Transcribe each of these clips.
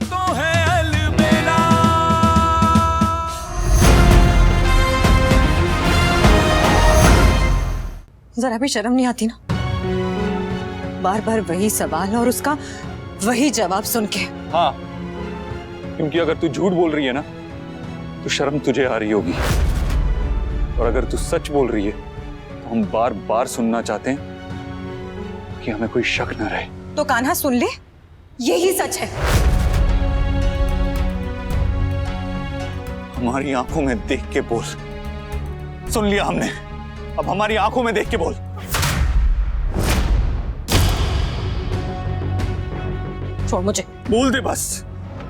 तो है अलबेला। जरा भी शर्म नहीं आती ना, बार बार वही सवाल और उसका वही जवाब सुन के। हाँ, क्योंकि अगर तू झूठ बोल रही है ना तो शर्म तुझे आ रही होगी, और अगर तू सच बोल रही है तो हम बार बार सुनना चाहते हैं कि हमें कोई शक न रहे। तो कान्हा सुन ले, यही सच है। हमारी आंखों में देख के बोल। सुन लिया हमने, अब हमारी आंखों में देख के बोल। छोड़ मुझे। बोल दे बस,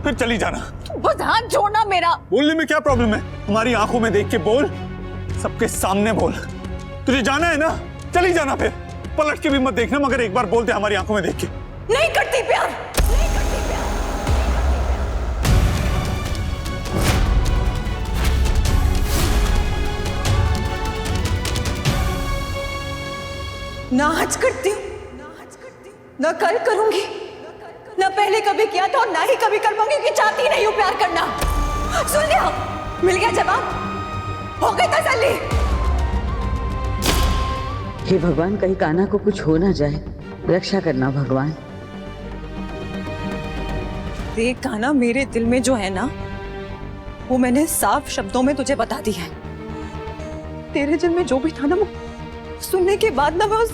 फिर चली जाना। बस हाथ छोड़ना मेरा। बोलने में क्या प्रॉब्लम है? हमारी आंखों में देख के बोल, सबके सामने बोल। तुझे जाना है ना, चली जाना, फिर पलट के भी मत देखना, मगर एक बार बोल दे हमारी आंखों में देख के। नहीं करती प्यार, नहीं करती प्यार। ना आज करती हूँ, ना कल करूंगी, ना पहले कभी किया था और ना ही कभी कर पाऊंगी, क्योंकि चाहती नहीं हूँ प्यार करना। सुन लिया, मिल गया जवाब, हो गई तसल्ली। हे भगवान, कहीं कान्हा को कुछ हो ना जाए, रक्षा करना भगवान। देख कान्हा, मेरे दिल में जो है ना, वो मैंने साफ शब्दों में तुझे बता दिया है। तेरे दिल में जो भी था ना, वो सुनने के बाद ना मैं उस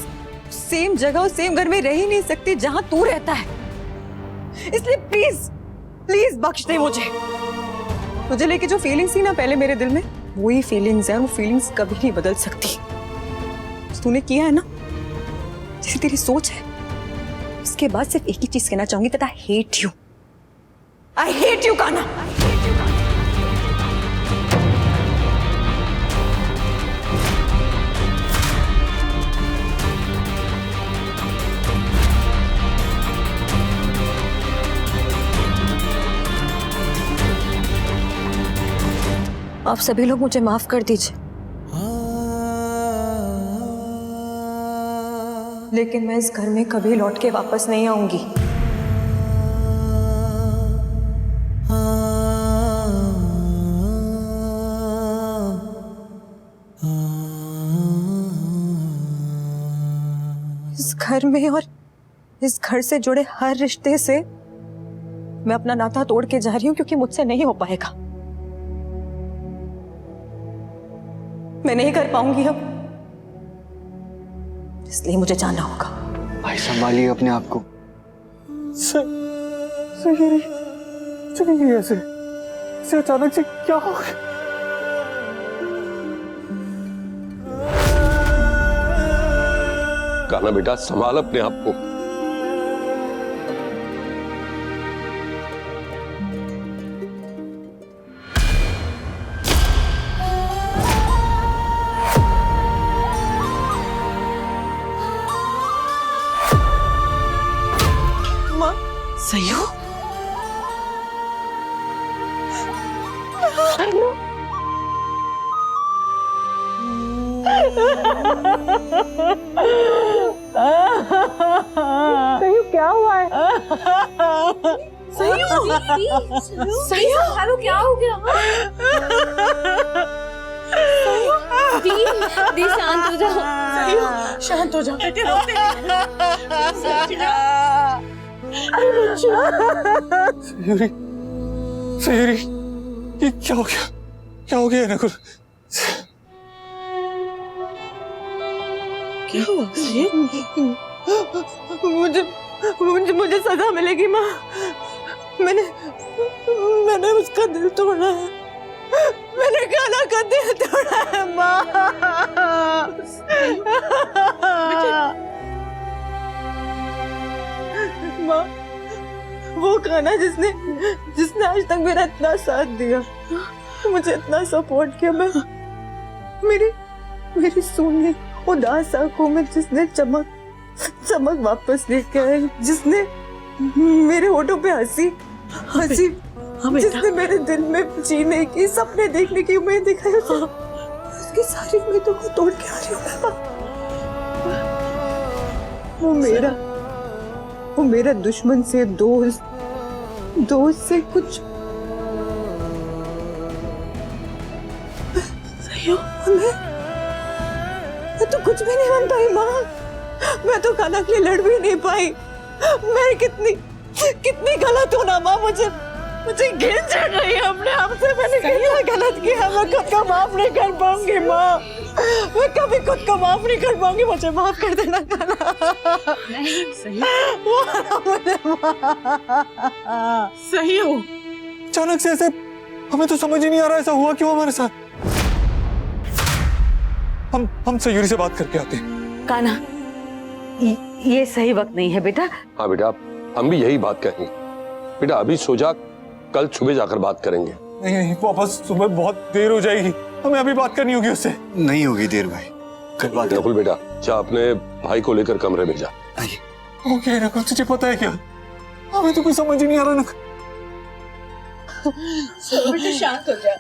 सेम जगह, उस सेम घर में रह ही नहीं सकती जहां तू रहता है। इसलिए प्लीज प्लीज बख्श दे मुझे। तुझे लेके जो फीलिंग्स थी ना पहले मेरे दिल में, वही फीलिंग्स है, वो फीलिंग्स कभी नहीं बदल सकती। तूने किया है ना, जैसे तेरी सोच है, उसके बाद सिर्फ एक ही चीज कहना चाहूंगी, that I hate you. I hate you Kanha. आप सभी लोग मुझे माफ कर दीजिए, लेकिन मैं इस घर में कभी लौट के वापस नहीं आऊंगी। इस घर में और इस घर से जुड़े हर रिश्ते से मैं अपना नाता तोड़ के जा रही हूं, क्योंकि मुझसे नहीं हो पाएगा। मैं नहीं कर पाऊंगी अब, इसलिए मुझे जाना होगा। भाई संभालिए अपने आप को। ऐसे अचानक से क्या हो गया? कान्हा बेटा, संभाल अपने आप को। सही हो? सही क्या हुआ है? सही हो? सही हो? हेलो, क्या हो गया? दी शांत हो जाओ। सही हो? शांत हो जाओ बेटे, रोते सयूरी, ये क्या हो गया? क्या हो गया नकुल? क्या हुआ? मुझे मुझे मुझे सजा मिलेगी माँ। मैंने उसका दिल तोड़ा है। मैंने कान्हा का दिल तोड़ा है माँ। माँ, वो कान्हा जिसने आज तक मेरा इतना साथ दिया, मुझे इतना सपोर्ट किया, मैं मेरी सूनी उदास आंखों में जिसने चमक वापस लेके आए, जिसने मेरे होठों पे हंसी जिसने मेरे दिल में जीने की, सपने देखने की उम्मीद दिखाई, उसकी सारी उम्मीदों को तोड़ के आ रही हूँ मैं। वो मेरा दुश्मन से दोस्त, दोस्त से कुछ सही हो? मैं तो कुछ भी नहीं बन पाई माँ। मैं तो कान्हा के लिए लड़ भी नहीं पाई। मैं कितनी गलत हूँ ना माँ। मुझे घिन चढ़ रही है अपने आप से। मैंने कितना गलत किया। मैं खुद को माफ नहीं कर पाऊंगी माँ। मैं कभी खुद को माफ नहीं कर पाऊंगी। मुझे माफ कर देना कान्हा। नहीं सही सही हो। अचानक से ऐसे हमें तो समझ ही नहीं आ रहा ऐसा हुआ क्यों हमारे साथ। हम सयूरी से बात करके आते हैं। कान्हा, ये सही वक्त नहीं है बेटा। हाँ बेटा, हम भी यही बात कहेंगे। बेटा अभी सो जा, कल सुबह जाकर बात करेंगे। नहीं, वापस सुबह बहुत देर हो जाएगी। हमें अभी बात करनी होगी उससे। नहीं होगी देर भाई, कल बात नकुल बेटा, जा अपने भाई को लेकर कमरे में जा। आइए। ओके नकुल, तुझे पता है क्या, हमें तो कुछ समझ ही नहीं आ रहा नकुल। बेटा शांत हो जा।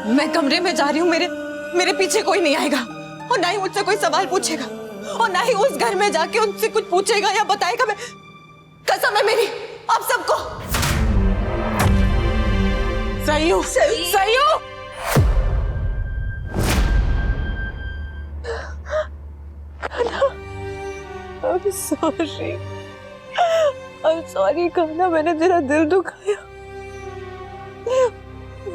मैं कमरे में जा रही हूँ। मेरे पीछे कोई नहीं आएगा और ना ही मुझसे कोई सवाल पूछेगा और ना ही उस घर में जाके उनसे कुछ पूछेगा या बताएगा। मैं कसम है मेरी आप सबको। सही हो। सॉरी कान्हा, मैंने तेरा दिल दुखाया।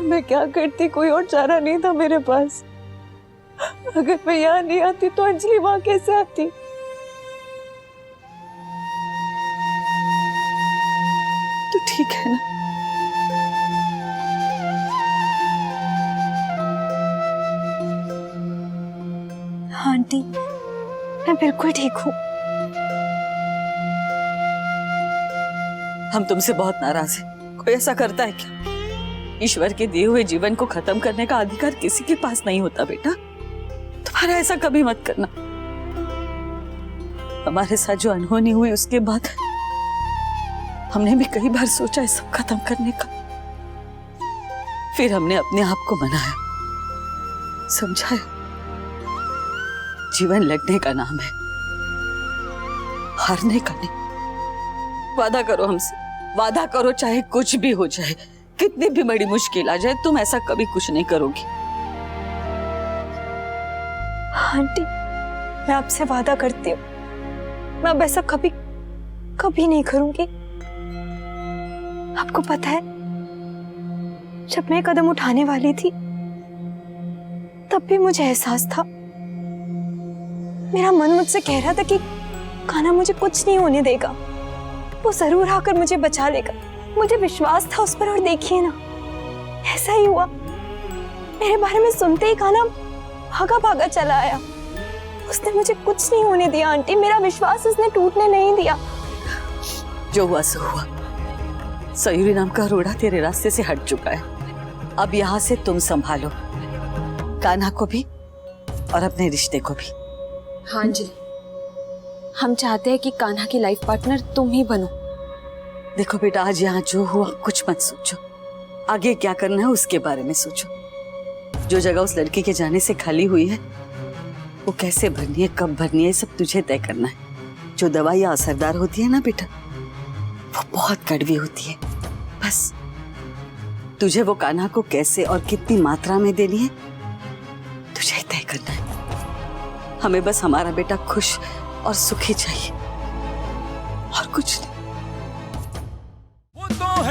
मैं क्या करती, कोई और चारा नहीं था मेरे पास। अगर मैं यहाँ नहीं आती तो अंजलि वहां कैसे आती? तो ठीक है ना? हाँ आंटी, मैं बिल्कुल ठीक हूँ। हम तुमसे बहुत नाराज हैं। कोई ऐसा करता है क्या? ईश्वर के दिए हुए जीवन को खत्म करने का अधिकार किसी के पास नहीं होता बेटा। तुम्हारा ऐसा कभी मत करना। हमारे साथ जो अनहोनी हुई उसके बाद हमने भी कई बार सोचा है सब खत्म करने का। फिर हमने अपने आप को मनाया, समझाया। जीवन लड़ने का नाम है, हारने का नहीं। वादा करो हमसे, वादा करो चाहे कुछ भी हो जाए, कितनी भी बड़ी मुश्किल आ जाए, तुम ऐसा कभी कुछ नहीं करोगी। आंटी, मैं आपसे वादा करती हूँ, मैं अब ऐसा कभी नहीं करूंगी। आपको पता है, जब मैं कदम उठाने वाली थी तब भी मुझे एहसास था, मेरा मन मुझसे कह रहा था कि कान्हा मुझे कुछ नहीं होने देगा, वो जरूर आकर मुझे बचा लेगा। मुझे विश्वास था उस पर, और देखिए ना, ऐसा ही हुआ। मेरे बारे में सुनते ही कान्हा भागा चला आया। उसने मुझे कुछ नहीं होने दिया आंटी, मेरा विश्वास उसने टूटने नहीं दिया। जो हुआ सो हुआ। सयूरी नाम का रोड़ा तेरे रास्ते से हट चुका है। अब यहाँ से तुम संभालो कान्हा को भी और अपने रिश्ते को भी। हाँ जी, हम चाहते हैं कि कान्हा की लाइफ पार्टनर तुम ही बनो। देखो बेटा, आज यहाँ जो हुआ कुछ मत सोचो, आगे क्या करना है उसके बारे में सोचो। जो जगह उस लड़की के जाने से खाली हुई है वो कैसे भरनी है, कब भरनी है, सब तुझे तय करना है। जो दवाइयाँ असरदार होती है ना बेटा, वो बहुत कड़वी होती है। बस तुझे वो कान्हा को कैसे और कितनी मात्रा में देनी है तुझे तय करना है। हमें बस हमारा बेटा खुश और सुखी चाहिए, और कुछ नहीं। वो तो